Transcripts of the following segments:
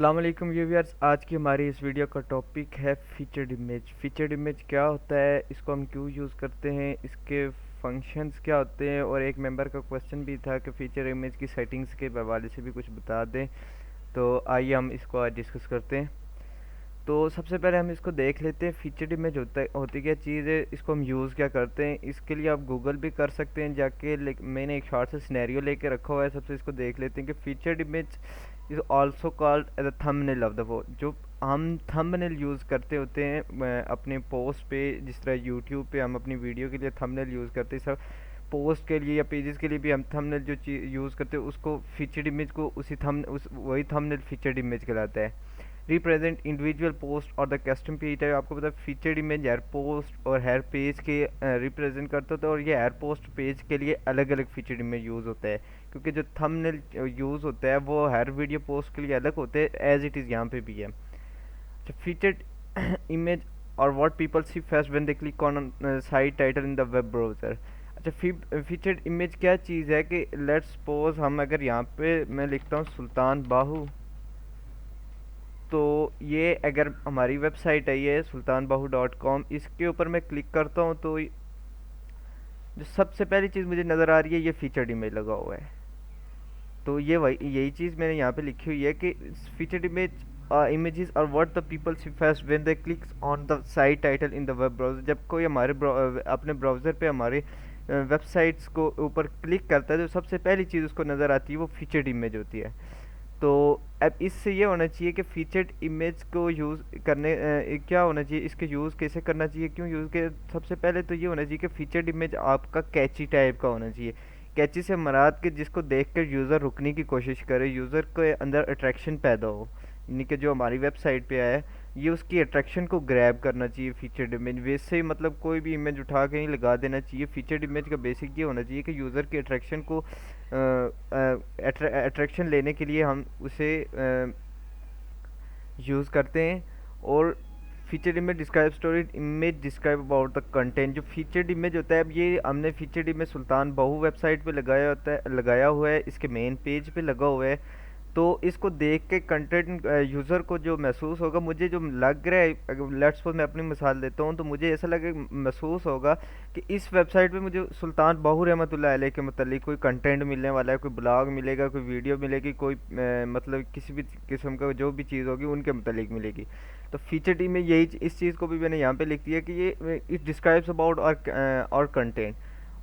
अस्सलाम वालेकुम व्यूअर्स। आज की हमारी इस वीडियो का टॉपिक है फीचर्ड इमेज। फीचर्ड इमेज क्या होता है, इसको हम क्यों यूज़ करते हैं, इसके फंक्शंस क्या होते हैं, और एक मेंबर का क्वेश्चन भी था कि फ़ीचर इमेज की सेटिंग्स के हवाले से भी कुछ बता दें। तो आइए हम इसको आज डिस्कस करते हैं। तो सबसे पहले हम इसको देख लेते हैं, फीचर्ड इमेज होती क्या चीज़ है, इसको हम यूज़ क्या करते हैं। इसके लिए आप गूगल भी कर सकते हैं जाके, मैंने एक शॉर्ट सा सिनेरियो लेके रखा हुआ है। सबसे इसको देख लेते हैं कि featured image is also called as a thumbnail of the वो, जो हम थंबनेल यूज़ करते होते हैं अपने पोस्ट पे। जिस तरह यूट्यूब पे हम अपनी वीडियो के लिए थंबनेल यूज़ करते हैं, सब पोस्ट के लिए या पेजेस के लिए भी हम थंबनेल जो चीज़ यूज़ करते हैं उसको फीचर्ड इमेज को वही थंबनेल फीचर्ड इमेज कहलाता है। रिप्रेजेंट इंडिविजुअल पोस्ट और द कस्टम पेज है। आपको पता है फीचर्ड इमेज हर पोस्ट और हर पेज के रिप्रेजेंट करता होता है, और ये हर पोस्ट पेज के लिए अलग अलग फीचर्ड इमेज यूज़ होता है, क्योंकि जो थंबनेल यूज़ होता है वो हर वीडियो पोस्ट के लिए अलग होते हैं, एज इट इज़ यहाँ पे भी है। फीचर्ड इमेज और what people see first when they click on site title in the web browser. अच्छा, फीचर्ड इमेज क्या चीज़ है कि लेट्स सपोज हम अगर यहाँ पे मैं लिखता हूँ सुल्तान बाहू, तो ये अगर हमारी वेबसाइट है ये sultanbahu.com, इसके ऊपर मैं क्लिक करता हूँ तो जो सबसे पहली चीज़ मुझे नज़र आ रही है ये फीचर्ड इमेज लगा हुआ है। तो ये वही यही चीज़ मैंने यहाँ पे लिखी हुई है कि featured images are what the people see first when they click on the site title in the web browser। जब कोई हमारे अपने ब्राउज़र पे हमारे वेबसाइट्स को ऊपर क्लिक करता है तो सबसे पहली चीज़ उसको नज़र आती है वो फीचर्ड इमेज होती है। तो अब इससे ये होना चाहिए कि फीचर्ड इमेज को यूज़ करने क्या होना चाहिए, इसके यूज़ कैसे करना चाहिए, क्यों यूज़ के सबसे पहले तो ये होना चाहिए कि फीचर्ड इमेज आपका कैची टाइप का होना चाहिए। कैची से मराद के जिसको देख कर यूज़र रुकने की कोशिश करे, यूज़र के अंदर अट्रैक्शन पैदा हो, यानी कि जो हमारी वेबसाइट पे आया है ये उसकी अट्रैक्शन को ग्रैब करना चाहिए फीचर्ड इमेज। वैसे ही मतलब कोई भी इमेज उठा के नहीं लगा देना चाहिए। फीचर्ड इमेज का बेसिक ये होना चाहिए कि यूज़र की अट्रैक्शन को अट्रैक्शन लेने के लिए हम उसे यूज़ करते हैं। और featured image describe story, image describe about the content. जो फीचर्ड इमेज होता है, अब ये हमने फीचर्ड इमेज सुल्तान बाहू वेबसाइट पे लगाया हुआ है, इसके मेन पेज पे लगा हुआ है। तो इसको देख के कंटेंट यूज़र को जो महसूस होगा, मुझे जो लग रहा है, अगर लेट्स सपोज मैं अपनी मिसाल देता हूँ, तो मुझे ऐसा लगे महसूस होगा कि इस वेबसाइट पे मुझे सुल्तान बाहू रहमतुल्लाह अलैह के मतलब कोई कंटेंट मिलने वाला है, कोई ब्लॉग मिलेगा, कोई वीडियो मिलेगी, कोई मतलब किसी भी किस्म का जो भी चीज़ होगी उनके मतलब मिलेगी। तो फीचर में यही इस चीज़ को भी मैंने यहाँ पे लिख दिया कि ये इट डिस्क्राइब्स अबाउट और कंटेंट।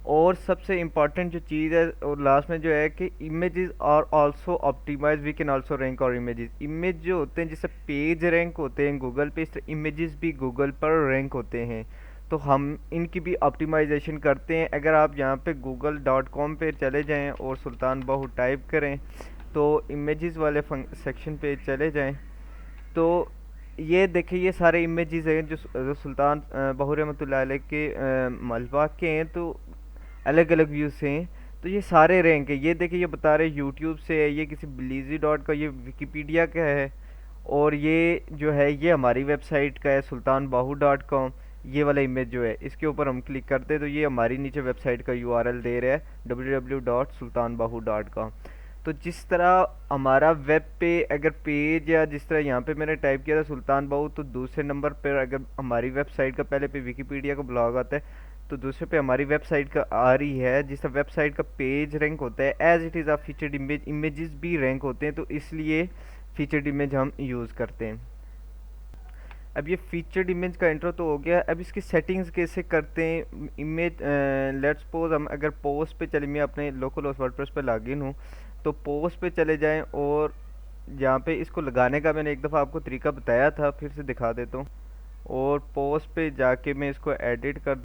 और सबसे इम्पॉर्टेंट जो चीज़ है और लास्ट में जो है कि images are also optimize, we can also rank our images. Image जो होते हैं जैसे पेज रैंक होते हैं गूगल पे, इस तरह इमेजेस भी गूगल पर रैंक होते हैं। तो हम इनकी भी ऑप्टिमाइजेशन करते हैं। अगर आप यहाँ पे google.com पे चले जाएं और सुल्तान बाहू टाइप करें तो इमेजेस वाले सेक्शन पे चले जाएं, तो ये देखिए ये सारे इमेजेस हैं जो सुल्तान बाहू रहमतुल्लाह अलैह के मलबा के हैं, तो अलग अलग व्यूज से हैं। तो ये सारे रैंक है, ये देखिए ये बता रहे यूट्यूब से है, ये किसी ब्लीजी डॉट का, ये विकीपीडिया का है, और ये जो है ये हमारी वेबसाइट का है sultanbahu.com। ये वाला इमेज जो है इसके ऊपर हम क्लिक करते हैं तो ये हमारी नीचे वेबसाइट का यूआरएल दे रहा है www.sultanbahu.com। तो जिस तरह हमारा वेब पे अगर पेज या जिस तरह यहाँ पे मैंने टाइप किया था सुल्तान बाहू, तो दूसरे नंबर पर अगर हमारी वेबसाइट का पहले पे विकीपीडिया का ब्लॉग आता है, तो दूसरे पे हमारी वेबसाइट का आ रही है। जिस तरह वेबसाइट का पेज रैंक होता है एज इट इज़, आप फीचर्ड इमेजेस भी रैंक होते हैं, तो इसलिए फीचर्ड इमेज हम यूज़ करते हैं। अब ये फीचर्ड इमेज का इंट्रो तो हो गया, अब इसकी सेटिंग्स कैसे करते हैं। इमेज लेट्स सपोज हम अगर पोस्ट पे चले, मैं अपने लोकल होस्ट वर्डप्रेस पे लॉगिन हूँ, तो पोस्ट पे चले जाएं और जहाँ पे इसको लगाने का मैंने एक दफ़ा आपको तरीका बताया था, फिर से दिखा देता हूँ। और पोस्ट पे जाके मैं इसको एडिट कर,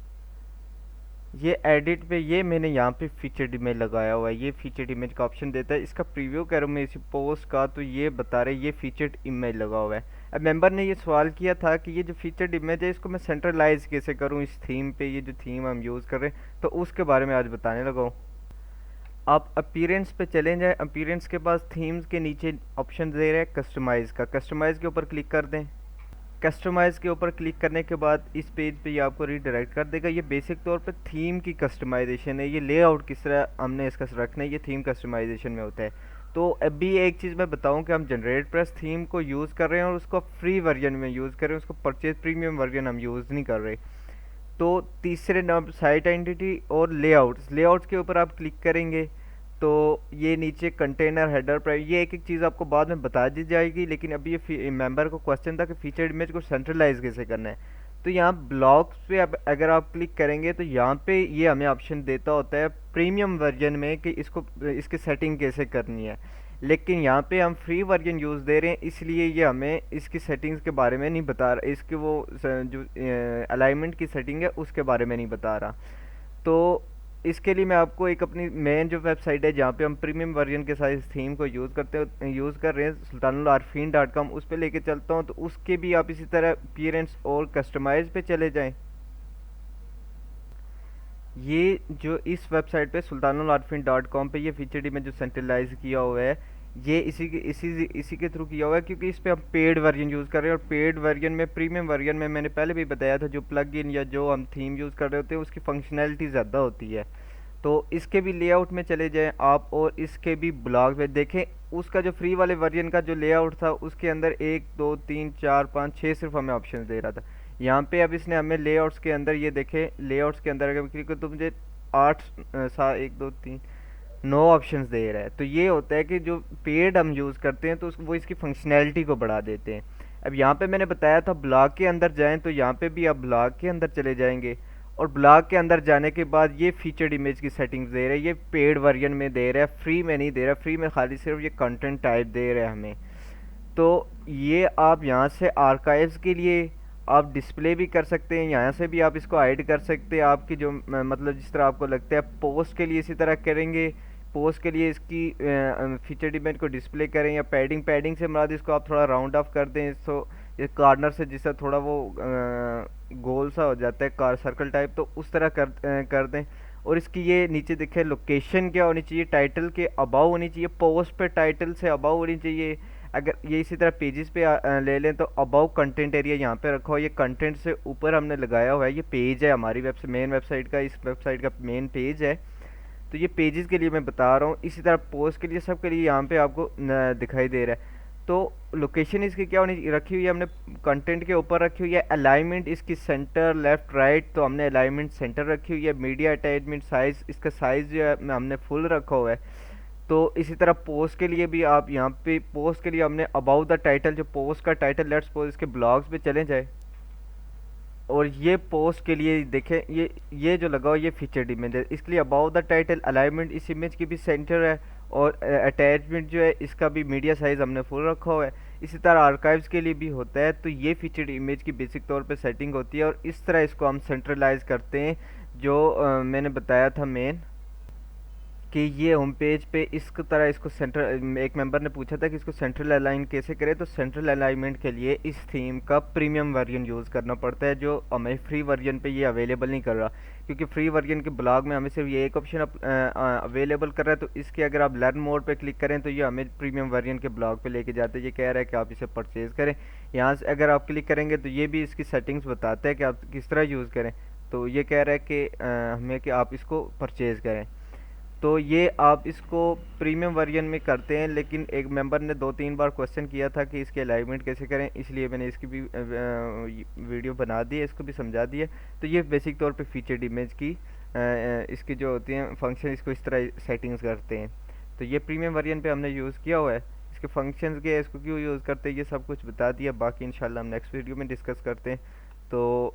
ये एडिट पे ये मैंने यहाँ पे फीचर्ड इमेज लगाया हुआ है, ये फीचर्ड इमेज का ऑप्शन देता है। इसका प्रीव्यू करूँ मैं इसी पोस्ट का, तो ये बता रहे ये फीचर्ड इमेज लगा हुआ है। अब मेंबर ने ये सवाल किया था कि ये जो फीचर्ड इमेज है इसको मैं सेंट्रलाइज कैसे करूँ इस थीम पे, ये जो थीम हम यूज़ कर रहे हैं, तो उसके बारे में आज बताने लगा हूँ। आप अपीयरेंस पे चले जाएं, अपीयरेंस के पास थीम्स के नीचे ऑप्शन दे रहे हैं कस्टमाइज़ का, कस्टमाइज़ के ऊपर क्लिक कर दें। कस्टमाइज़ के ऊपर क्लिक करने के बाद इस पेज पे ये आपको रीडायरेक्ट कर देगा। ये बेसिक तौर पे थीम की कस्टमाइजेशन है, ये लेआउट किस तरह हमने इसका रखना है, ये थीम कस्टमाइजेशन में होता है। तो अभी एक चीज़ मैं बताऊं कि हम जनरेट प्रेस थीम को यूज़ कर रहे हैं और उसको फ्री वर्जन में यूज़ कर रहे हैं, उसको परचेज प्रीमियम वर्जन हम यूज़ नहीं कर रहे। तो तीसरे नंबर साइट आइडेंटिटी और लेआउट्स, लेआउट्स के ऊपर आप क्लिक करेंगे तो ये नीचे कंटेनर हेडर प्राइस, ये एक एक चीज़ आपको बाद में बता दी जाएगी, लेकिन अभी ये मेंबर को क्वेश्चन था कि फीचर इमेज को सेंट्रलाइज कैसे करना है। तो यहाँ ब्लॉक्स पे अगर आप क्लिक करेंगे तो यहाँ पे ये हमें ऑप्शन देता होता है प्रीमियम वर्जन में कि इसको इसकी सेटिंग कैसे करनी है, लेकिन यहाँ पे हम फ्री वर्जन यूज़ दे रहे हैं इसलिए ये हमें इसकी सेटिंग्स के बारे में नहीं बता रहा, इसके वो जो अलाइनमेंट की सेटिंग है उसके बारे में नहीं बता रहा। तो इसके लिए मैं आपको एक अपनी मेन जो वेबसाइट है जहाँ पे हम प्रीमियम वर्जन के साथ इस थीम को यूज़ कर रहे हैं, sultanulaarfin.com, उस पर लेके चलता हूँ। तो उसके भी आप इसी तरह अपीयरेंस और कस्टमाइज पे चले जाएं। ये जो इस वेबसाइट पे sultanulaarfin.com पे ये फीचर में जो सेंट्रलाइज किया हुआ है, ये इसी के थ्रू किया हुआ है, क्योंकि इस पे हम पेड वर्जन यूज़ कर रहे हैं। और पेड वर्जन में, प्रीमियम वर्जन में मैंने पहले भी बताया था, जो प्लग इन या जो हम थीम यूज़ कर रहे होते हैं उसकी फंक्शनैलिटी ज़्यादा होती है। तो इसके भी लेआउट में चले जाएं आप और इसके भी ब्लॉग में देखें। उसका जो फ्री वाले वर्जन का जो लेआउट था उसके अंदर 1 2 3 4 5 6 सिर्फ हमें ऑप्शन दे रहा था। यहाँ पे अब इसने हमें लेआउट्स के अंदर, ये देखें लेआउट्स के अंदर अगर क्लिक करो तो मुझे 8 1 2 3 9 ऑप्शंस दे रहा है। तो ये होता है कि जो पेड हम यूज़ करते हैं तो वो इसकी फंक्शनैलिटी को बढ़ा देते हैं। अब यहाँ पे मैंने बताया था ब्लॉग के अंदर जाएं, तो यहाँ पे भी आप ब्लॉग के अंदर चले जाएंगे और ब्लॉग के अंदर जाने के बाद ये फीचर्ड इमेज की सेटिंग्स दे रहा है। ये पेड वर्जन में दे रहा है, फ्री में नहीं दे रहा। फ्री में खाली सिर्फ ये कंटेंट टाइप दे रहा है हमें। तो ये आप यहाँ से आर्काइव्स के लिए आप डिस्प्ले भी कर सकते हैं, यहाँ से भी आप इसको हाइड कर सकते हैं। आपकी जो मतलब जिस तरह आपको लगता है, पोस्ट के लिए इसी तरह करेंगे। पोस्ट के लिए इसकी फीचर इमेज को डिस्प्ले करें या पैडिंग से मुराद इसको आप थोड़ा राउंड ऑफ कर दें, तो ये कॉर्नर से जिससे थोड़ा वो गोल सा हो जाता है, कार सर्कल टाइप, तो उस तरह कर दें। और इसकी ये नीचे देखें लोकेशन क्या होनी चाहिए, टाइटल के अबाउ होनी चाहिए, पोस्ट पे टाइटल से अबाउ होनी चाहिए। अगर ये इसी तरह पेजेस पे ले लें तो अबाउ कंटेंट एरिया यहाँ पे रखा हो, ये कंटेंट से ऊपर हमने लगाया हुआ है। ये पेज है हमारी मेन वेबसाइट का, इस वेबसाइट का मेन पेज है। तो ये पेजेस के लिए मैं बता रहा हूँ। इसी तरह पोस्ट के लिए, सब के लिए यहाँ पे आपको दिखाई दे रहा है। तो लोकेशन इसकी क्या होनी रखी हुई है, हमने कंटेंट के ऊपर रखी हुई है। अलाइनमेंट इसकी सेंटर लेफ्ट राइट, तो हमने अलाइनमेंट सेंटर रखी हुई है। मीडिया अटैचमेंट साइज, इसका साइज जो है हमने फुल रखा हुआ है। तो इसी तरह पोस्ट के लिए भी आप यहाँ पे, पोस्ट के लिए हमने अबाउट द टाइटल, जो पोस्ट का टाइटल, लेट्स सपोज इसके ब्लॉग्स पे चले जाए और ये पोस्ट के लिए देखें, ये जो लगा हुआ ये फीचर्ड इमेज है, इसके लिए अबाउट द टाइटल अलाइनमेंट इस इमेज की भी सेंटर है और अटैचमेंट जो है इसका भी मीडिया साइज हमने फुल रखा हुआ है। इसी तरह आर्काइव्स के लिए भी होता है। तो ये फीचर्ड इमेज की बेसिक तौर पे सेटिंग होती है और इस तरह इसको हम सेंट्रलाइज करते हैं। जो मैंने बताया था मेन कि ये होम पेज पे इस तरह इसको सेंट्रल, एक मेंबर ने पूछा था कि इसको सेंट्रल अलाइन कैसे करें, तो सेंट्रल अलाइनमेंट के लिए इस थीम का प्रीमियम वर्जन यूज़ करना पड़ता है, जो हमें फ्री वर्जन पे ये अवेलेबल नहीं कर रहा। क्योंकि फ्री वर्जन के ब्लॉग में हमें सिर्फ ये एक ऑप्शन अवेलेबल कर रहा है। तो इसके अगर आप लर्न मोड पे क्लिक करें तो ये हमें प्रीमियम वर्जन के ब्लॉग पे लेके जाते हैं। ये कह रहा है कि आप इसे परचेज़ करें। यहाँ से अगर आप क्लिक करेंगे तो ये भी इसकी सेटिंग्स बताता है कि आप किस तरह यूज़ करें। तो ये कह रहा है कि हमें कि आप इसको परचेज़ करें। तो ये आप इसको प्रीमियम वर्जन में करते हैं, लेकिन एक मेंबर ने 2-3 बार क्वेश्चन किया था कि इसके अलाइनमेंट कैसे करें, इसलिए मैंने इसकी भी वीडियो बना दी है, इसको भी समझा दिया। तो ये बेसिक तौर पे फीचर्ड इमेज की इसकी जो होती हैं फंक्शन, इसको इस तरह सेटिंग्स करते हैं। तो ये प्रीमियम वर्जन पे हमने यूज़ किया हुआ है। इसके फंक्शंस के, इसको क्यों यूज़ करते हैं, ये सब कुछ बता दिया। बाकी इंशाल्लाह हम नेक्स्ट वीडियो में डिस्कस करते हैं। तो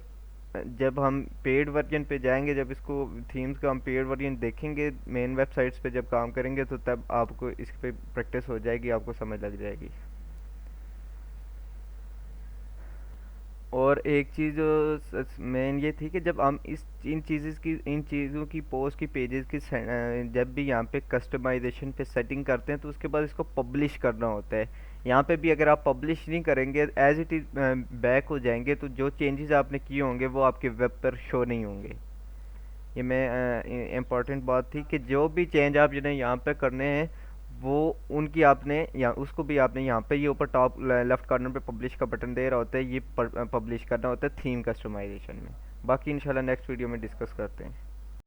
जब हम पेड वर्जन पे जाएंगे, जब इसको थीम्स का हम पेड वर्जन देखेंगे मेन वेबसाइट्स पे जब काम करेंगे, तो तब आपको इस पे प्रैक्टिस हो जाएगी, आपको समझ लग जाएगी। और एक चीज़ मेन ये थी कि जब हम इन चीज़ों की पोस्ट की पेजेस की जब भी यहाँ पे कस्टमाइजेशन पे सेटिंग करते हैं तो उसके बाद इसको पब्लिश करना होता है। यहाँ पे भी अगर आप पब्लिश नहीं करेंगे, एज इट इज़ बैक हो जाएंगे, तो जो चेंजेस आपने किए होंगे वो आपके वेब पर शो नहीं होंगे। ये मैं इम्पॉर्टेंट बात थी कि जो भी चेंज आप जिन्हें यहाँ पे करने हैं वो उनकी आपने या उसको भी आपने यहाँ पे, ये ऊपर टॉप लेफ्ट कॉर्नर पे पब्लिश का बटन दे रहा होता है, ये पब्लिश करना होता है थीम कस्टमाइजेशन में। बाकी इंशाल्लाह नेक्स्ट वीडियो में डिस्कस करते हैं।